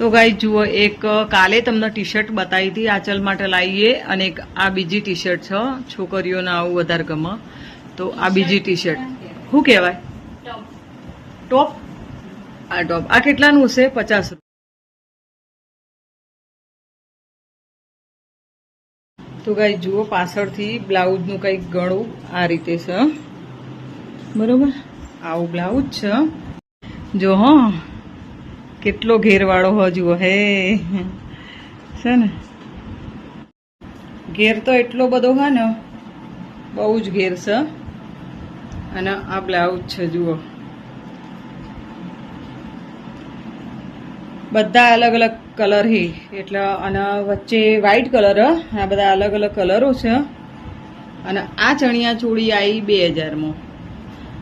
તો ગાઈસ જુઓ, એક કાલે તમને ટી શર્ટ બતાવી હતી આંચલ માટે લાવીએ, અને એક આ બીજી ટી શર્ટ છે, છોકરીઓને આવું વધારે ગમે. તો આ બીજી ટી શર્ટ શું કહેવાય? ટોપ. આ ટોપ આ કેટલાનું છે? 50 રૂપિયા. તો ગાઈસ જુઓ, પાછળથી બ્લાઉઝનું કંઈક ગળું આ રીતે છે, બરોબર. આવું બ્લાઉઝ છે. જો હો કેટલો ઘેરવાળો હો, જુઓ હે છે ને. ઘેર તો એટલો બધો હે ને, બહુ જ ઘેર છે. અને આ બ્લાઉઝ છે, જુઓ. બધા અલગ અલગ કલર હે, એટલે અને વચ્ચે વ્હાઈટ કલર. આ બધા અલગ અલગ કલરો છે. અને આ ચણિયા ચોળી આવી 2000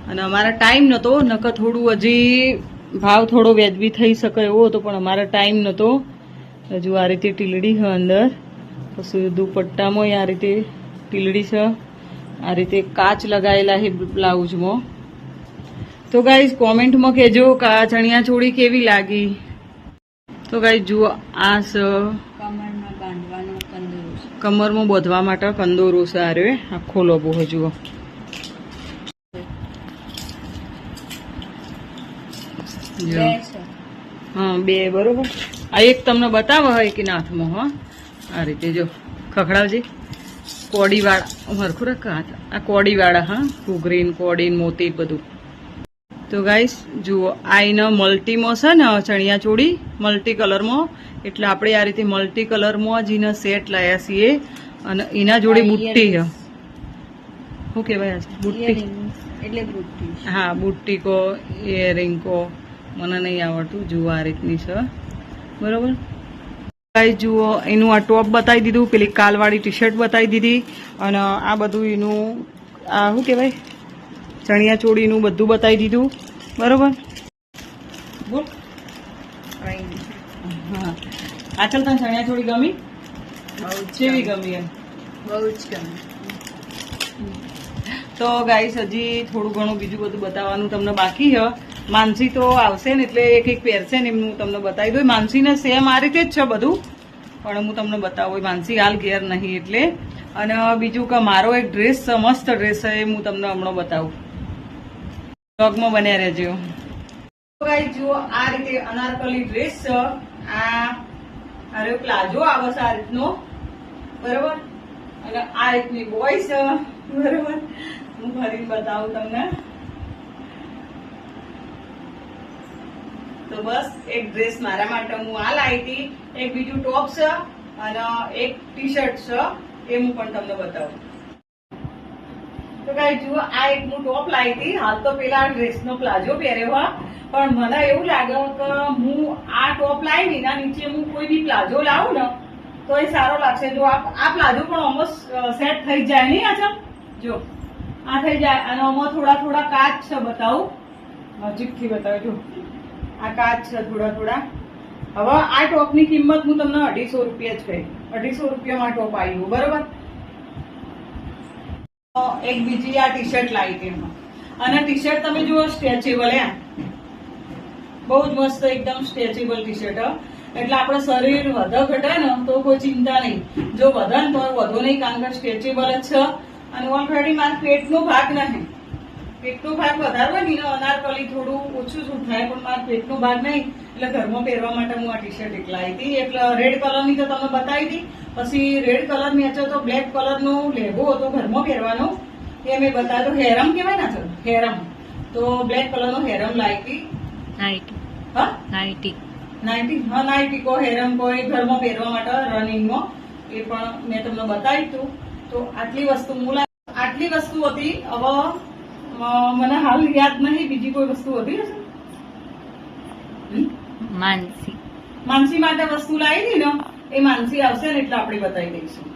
અને અમારા ટાઈમ નહોતો, નકર થોડું હજી ભાવ થોડો વ્યાજબી થઈ શકે એવો હતો, પણ અમારા ટાઈમ નહોતો. હજુ આ રીતે ટીલડી છે અંદર, પછી દુપટ્ટામાં આ રીતે ટીલડી છે, આ રીતે કાચ લગાવેલા છે બ્લાઉઝમાં. તો ગાઈઝ કોમેન્ટમાં કહેજો કે આ ચણિયા ચોળી કેવી લાગી. તો ગાઈઝ જુઓ, આ છે કમરમાં બાંધવા માટે કંદોરો છે. આ રહ્યો આખો લોબો છે, જુઓ. હા, 2 બરોબર. આ એક તમને બતાવો હોય કે નાથમાં. હા, આ રીતે જો ખખડાવજે. કોડીવાળા હરખું રાખ. આ કોડીવાળા. હા, ઘૂઘરીન કોડીન મોતી બધું. તો ગાઈસ જુઓ, આ એના મલ્ટીમાં છે ને ચણિયા ચોળી, મલ્ટી કલરમાં. એટલે આપણે આ રીતે મલ્ટી કલરમાં જ એના સેટ લાયા છીએ. અને એના જોડે બુટ્ટી છે. શું કહેવાય? બુટ્ટી એટલે બુટ્ટી. હા, બુટ્ટી કો, ઇયરિંગ કો, મને નહીં આવડતું. જુઓ આ રીતની છે, બરોબર. ગાઈસ જુઓ, એનું આ ટોપ બતાવી દીધું, પેલી કાલવાળી ટી શર્ટ બતાવી દીધી, અને આ બધું એનું આ શું કહેવાય ચણિયા ચોળીનું બધું બતાવી દીધું, બરોબર. હા, આચલ તને ચણિયા ચોળી ગમી? કેવી ગમી? એમ બહુ જ ગમી. તો ગાઈસ હજી થોડું ઘણું બીજું બધું બતાવવાનું તમને બાકી છે. માનસી તો આવશે ને એટલે એક એક પહેરશે ને એમનું તમને બતાવી દઉં. માનસીને સેમ આ રીતે જ છે બધું, પણ હું તમને બતાવું. માનસી હાલ ઘેર નહીં એટલે. અને બીજું કે મારો એક ડ્રેસ છે, મસ્ત ડ્રેસ છે, એ હું તમને હમણાં બતાવું. બ્લોગમાં બન્યા રહેજો. ગાઈસ જુઓ, આ રીતે અનારકલી ડ્રેસ છે. આ પ્લાઝો આવે છે આ રીતનો, બરોબર. અને આ રીતની બોય છે, બરોબર. હું ફરીને બતાવું તમને. તો બસ એક ડ્રેસ મારા માટે હું આ લાવી હતી. એક બીજું ટોપ છે અને એક ટી શર્ટ છે, એ હું પણ તમને બતાવું. તો ગાઈસ જુઓ, આ એક હું ટોપ લાવી હતી. હાલ તો પેલા ડ્રેસનો પ્લાઝો પહેર્યો, પણ મને એવું લાગે કે હું આ ટોપ લાવી એના નીચે હું કોઈ બી પ્લાઝો લાવું ને તો એ સારો લાગશે. જો આ પ્લાઝો પણ ઓલમોસ્ટ સેટ થઈ જાય નહીં? આચા જો આ થઈ જાય. અને આમાં થોડા થોડા કાચ છે, બતાવું નજીકથી બતાવું. જો આ કાચ છે થોડા થોડા. હવે આ ટોપની કિંમત હું તમને 250 રૂપિયા જ કહી. 250 રૂપિયામાં ટોપ આવ્યું, બરોબર. એક બીજી આ ટી શર્ટ લાવી હતી એમાં. અને ટી શર્ટ તમે જુઓ, સ્ટ્રેચેબલ. બહુ જ મસ્ત એકદમ સ્ટ્રેચેબલ ટી શર્ટ. એટલે આપણે શરીર વધે ઘટે ને તો કોઈ ચિંતા નહીં. જો વધે ને તો વધુ નહીં, કારણ કે સ્ટ્રેચેબલ જ છે. અને ઓલરેડી મારા પેટનો ભાગ નહીં, પેટનો ભાગ વધારે હોય ને અનારકલી થોડું ઓછું છૂટ થાય, પણ મારા પેટનો ભાગ નહીં. એટલે ઘરમાં પહેરવા માટે હું આ ટી શર્ટ એક લાવી હતી. એટલે રેડ કલરની તો તમે બતાવી હતી. પછી રેડ કલર મેચો તો બ્લેક કલરનો લેગો હતો ઘરમાં પહેરવાનો, એ મેં બતાવ્યો. હેરમ કહેવાય ને? સર હેરમ. તો બ્લેક કલરનો હેરમ લાવી હતી. નાઇટી. હા, નાઇટી. નાઇટી. હા, નાઇટી કો, હેરમ કો, એ ઘરમાં પહેરવા માટે રનિંગમાં. એ પણ મેં તમને બતાવ્યું હતું. તો આટલી વસ્તુ આટલી વસ્તુ હતી. હવે મને હાલ યાદ નહીં બીજી કોઈ વસ્તુ હતી હશે. માનસી માટે વસ્તુ લાવી હતી ને, એ માનસી આવશે ને એટલે આપણે બતાવી દઈશું.